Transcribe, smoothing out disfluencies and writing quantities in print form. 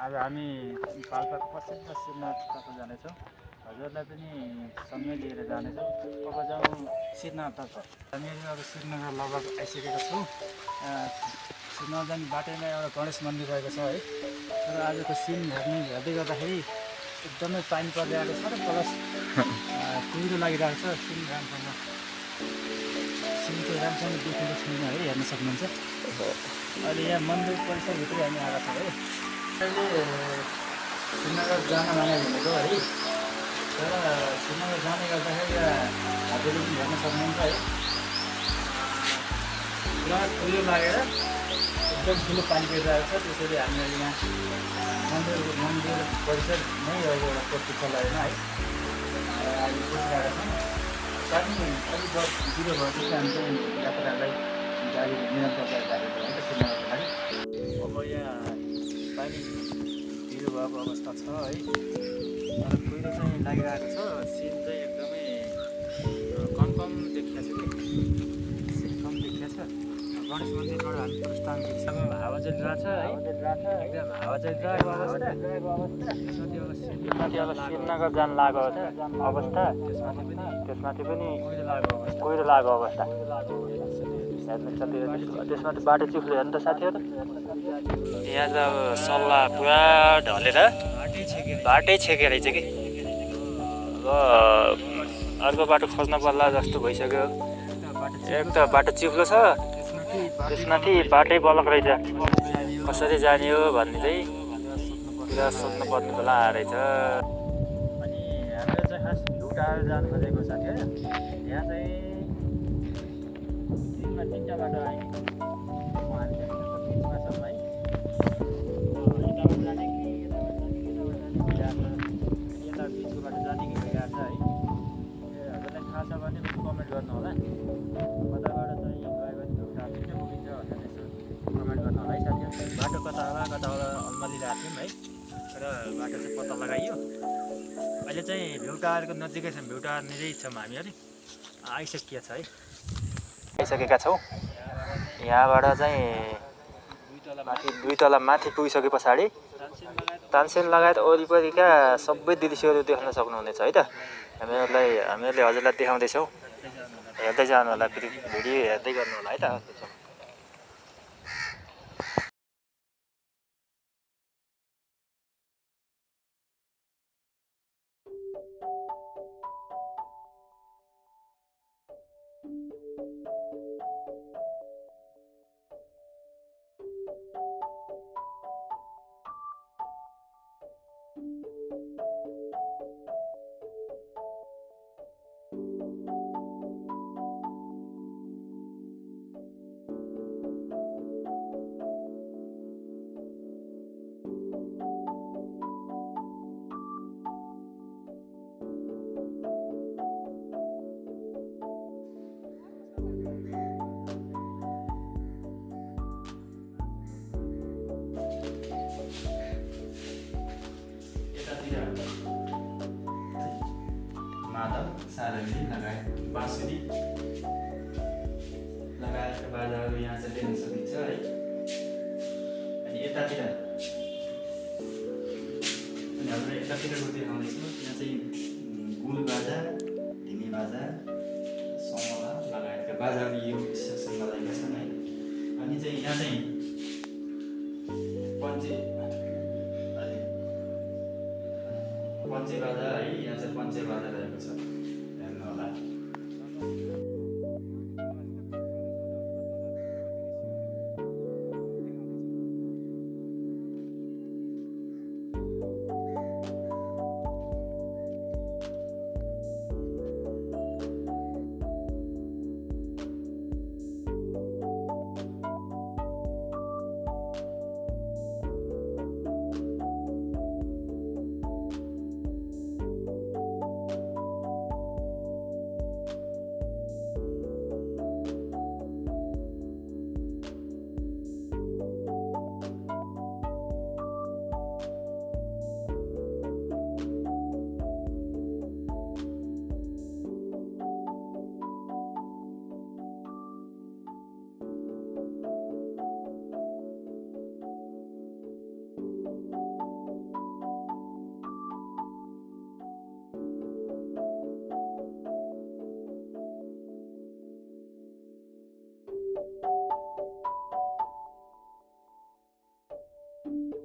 आज हामी पाल्पाको प्रसिद्ध सिद्धनाथतर्फ जानेछौँ। हजुरलाई पनि सँगै लिएर जानेछौँ। अब जाउँ सिद्धनाथतर्फ। हामीहरू अब श्रीनगर लगभग आइसकेका छौँ। श्रीनगर जाने बाटैमा एउटा गणेश मन्दिर रहेको छ है। तर आजको सिन हेर्दै गर्दाखेरि एकदमै पानी परिरहेको छ र प्लस कुहिरो लागिरहेको छ। सिन राम्रोसँग देखेको छैन है, हेर्न सक्नुहुन्छ। अहिले यहाँ मन्दिर परिसरभित्रै हामी आएका छौँ है। अहिले श्रीनगर जान माने भनेको है, तर श्रीनगर जाने गर्दाखेरि हजुरले पनि हेर्न सक्नुहुन्छ है, पुरा कुहिरो लागेर एकदम ठुलो पानी परिरहेको छ। त्यसैले हामीहरू यहाँ मन्दिर परिसर नै एउटा पोखरी खोलामा है अहिले बसिरहेका छौँ। पानी अलिक जिरो भएपछि हामी चाहिँ यात्रालाई गाडी निरन्तरता गाडी भयो श्रीनगरको लागि। अब यहाँ पानी ढिलो भएको अवस्था छ है, तर कुहिरो चाहिँ लागिरहेको छ। सिन चाहिँ एकदमै कम देखिएको छ कि सिन कम देखिएको छ। गणेश मन्दिरबाट हामी प्रस्थान गरिसक्यौँ। हावा चलिरहेको छ है, एकदम हावा चलिरहेको अवस्था। त्यसमाथि अब श्रीनगर जान लागेको अवस्था, त्यसमाथि पनि कुहिरो लागेको अवस्था हेर्नु साथीहरू। त्यसमाथि बाटो चिप्लो हेर्नु त साथीहरू। यहाँ त अब सल्लाह पुरा ढलेर बाटै छेकेर रहेछ कि। अब अर्को बाटो खोज्न पर्ला जस्तो भइसक्यो। एक त बाटो चिप्लो छ, त्यसमाथि बाटै बलक रहेछ। कसरी जाने हो भन्ने चाहिँ पुरा सोध्नु पर्ने बेला रहेछ। अनि हामीले चाहिँ खास भ्यू टावर जानु खोजेको साथीहरू। यहाँ चाहिँ तिनवटा बाटो आयो। हामी चाहिँ बिचमा छौँ है। यताबाट जाने कि यताबाट जाने कि यता बिचको बाटो जाने कि भइरहेको छ है। हजुरलाई थाहा छ भने पनि कमेन्ट गर्नु होला। कताबाट चाहिँ गयो भने भ्यू टावर छिटो पुगिन्छ भनेर यसो कमेन्ट गर्नु होला है साथीहरू। बाटो कता होला अल्मलिरहेको थियौँ है, र बाटो चाहिँ पत्ता लगाइयो। अहिले चाहिँ भ्यू टावरको नजिकै छौँ। भ्यू टावर निकै छौँ हामीहरू, आइसकिएको छ है, आइसकेका छौँ। यहाँबाट चाहिँ दुई तला माथि पुगिसके पछाडि तानसेन लगायत वरिपरिका सबै दृश्यहरू देख्न सक्नुहुनेछ है त। हामीहरूले हजुरलाई देखाउँदैछौँ। हेर्दै जानु होला, फेरि भिडियो हेर्दै गर्नु होला है त। मादल, सारङ्गी लगायत बाँसुरी लगायतका बाजाहरू यहाँ चाहिँ देख्न सकिन्छ है। अनि यतातिर हामीलाई यतातिरको देखाउँदैछु। यहाँ चाहिँ गुल बाजा, ढिमी बाजा, समला लगायतका बाजाहरू यो सेक्सनमा रहेका छन् है। अनि चाहिँ यहाँ चाहिँ पञ्चे बाजा है, यहाँ चाहिँ पञ्चे बाजा रहेको छ, हेर्नु होला। you